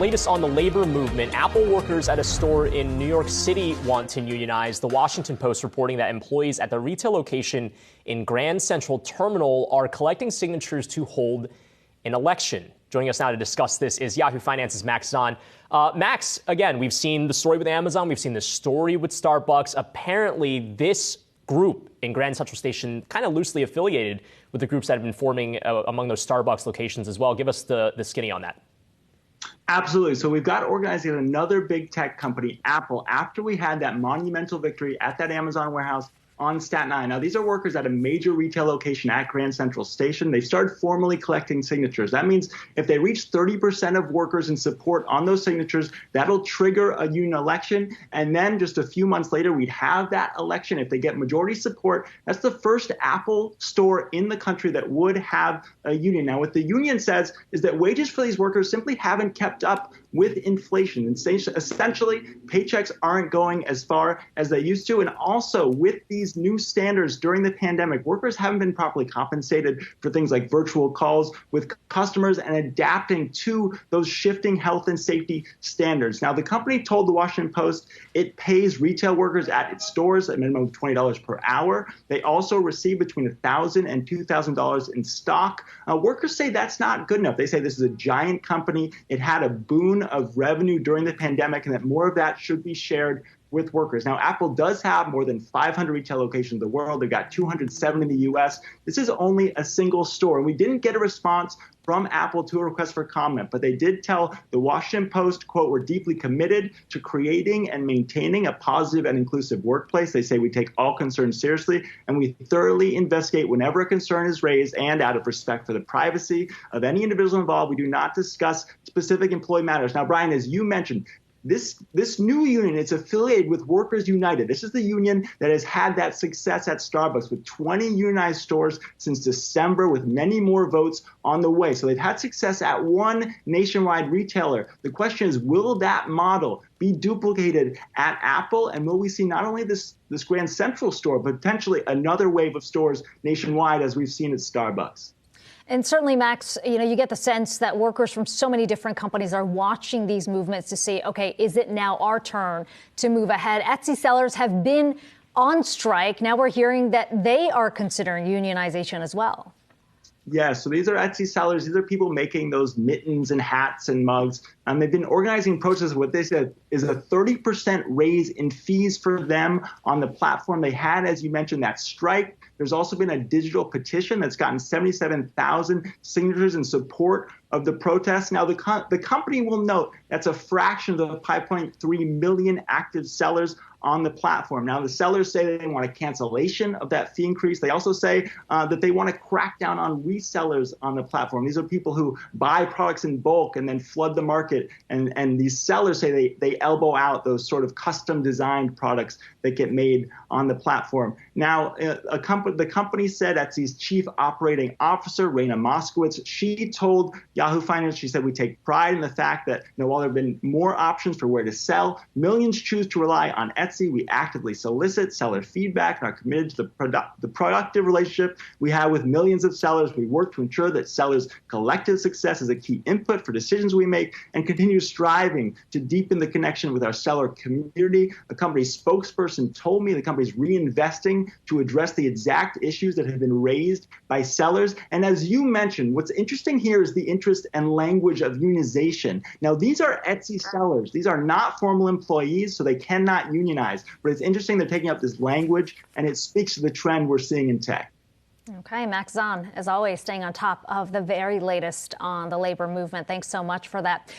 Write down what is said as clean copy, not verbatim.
latest on the labor movement. Apple workers at a store in New York City want to unionize. The Washington Post reporting that employees at the retail location in Grand Central Terminal are collecting signatures to hold an election. Joining us now to discuss this is Yahoo Finance's Max Zahn. Max, again, we've seen the story with Amazon. We've seen the story with Starbucks. Apparently, this group in Grand Central Station kind of loosely affiliated with the groups that have been forming among those Starbucks locations as well. Give us the skinny on that. Absolutely. So we've got organizing another big tech company, Apple, after we had that monumental victory at that Amazon warehouse on Staten Island. Now, these are workers at a major retail location at Grand Central Station. They've started formally collecting signatures. That means if they reach 30% of workers in support on those signatures, that'll trigger a union election. And then just a few months later, we'd have that election. If they get majority support, that's the first Apple store in the country that would have a union. Now, what the union says is that wages for these workers simply haven't kept up with inflation. And essentially, paychecks aren't going as far as they used to. And also, with these new standards during the pandemic, workers haven't been properly compensated for things like virtual calls with customers and adapting to those shifting health and safety standards. Now, the company told the Washington Post it pays retail workers at its stores a minimum of $20 per hour. They also receive between $1,000 and $2,000 in stock. Workers say that's not good enough. They say this is a giant company. It had a boon of revenue during the pandemic, and that more of that should be shared with workers. Now, Apple does have more than 500 retail locations in the world. They've got 207 in the U.S. This is only a single store. And we didn't get a response from Apple to a request for comment, but they did tell the Washington Post, quote, "We're deeply committed to creating and maintaining a positive and inclusive workplace." They say we take all concerns seriously and we thoroughly investigate whenever a concern is raised, and out of respect for the privacy of any individual involved, we do not discuss specific employee matters. Now, Brian, as you mentioned, this new union, it's affiliated with Workers United. This is the union that has had that success at Starbucks with 20 unionized stores since December, with many more votes on the way. So they've had success at one nationwide retailer. The question is, will that model be duplicated at Apple? And will we see not only this Grand Central store, but potentially another wave of stores nationwide as we've seen at Starbucks? And certainly, Max, you get the sense that workers from so many different companies are watching these movements to see, okay, is it now our turn to move ahead? Etsy sellers have been on strike. Now we're hearing that they are considering unionization as well. Yeah, so these are Etsy sellers. These are people making those mittens and hats and mugs. They've been organizing protests. What they said is a 30% raise in fees for them on the platform. They had, as you mentioned, that strike. There's also been a digital petition that's gotten 77,000 signatures in support of the protests. Now, the company will note that's a fraction of the 5.3 million active sellers on the platform. Now, the sellers say they want a cancellation of that fee increase. They also say that they want to crack down on resellers on the platform. These are people who buy products in bulk and then flood the market. And these sellers say they elbow out those sort of custom designed products that get made on the platform. Now, the company said, Etsy's chief operating officer, Raina Moskowitz, she told Yahoo Finance, she said, "We take pride in the fact that while there have been more options for where to sell, millions choose to rely on Etsy. We actively solicit seller feedback and are committed to the productive relationship we have with millions of sellers. We work to ensure that sellers' collective success is a key input for decisions we make and continue striving to deepen the connection with our seller community." The company's spokesperson told me the company's reinvesting to address the exact issues that have been raised by sellers. And as you mentioned, what's interesting here is the interest and language of unionization. Now, these are Etsy sellers. These are not formal employees, so they cannot unionize. But it's interesting they're taking up this language, and it speaks to the trend we're seeing in tech. Okay, Max Zahn, as always, staying on top of the very latest on the labor movement. Thanks so much for that.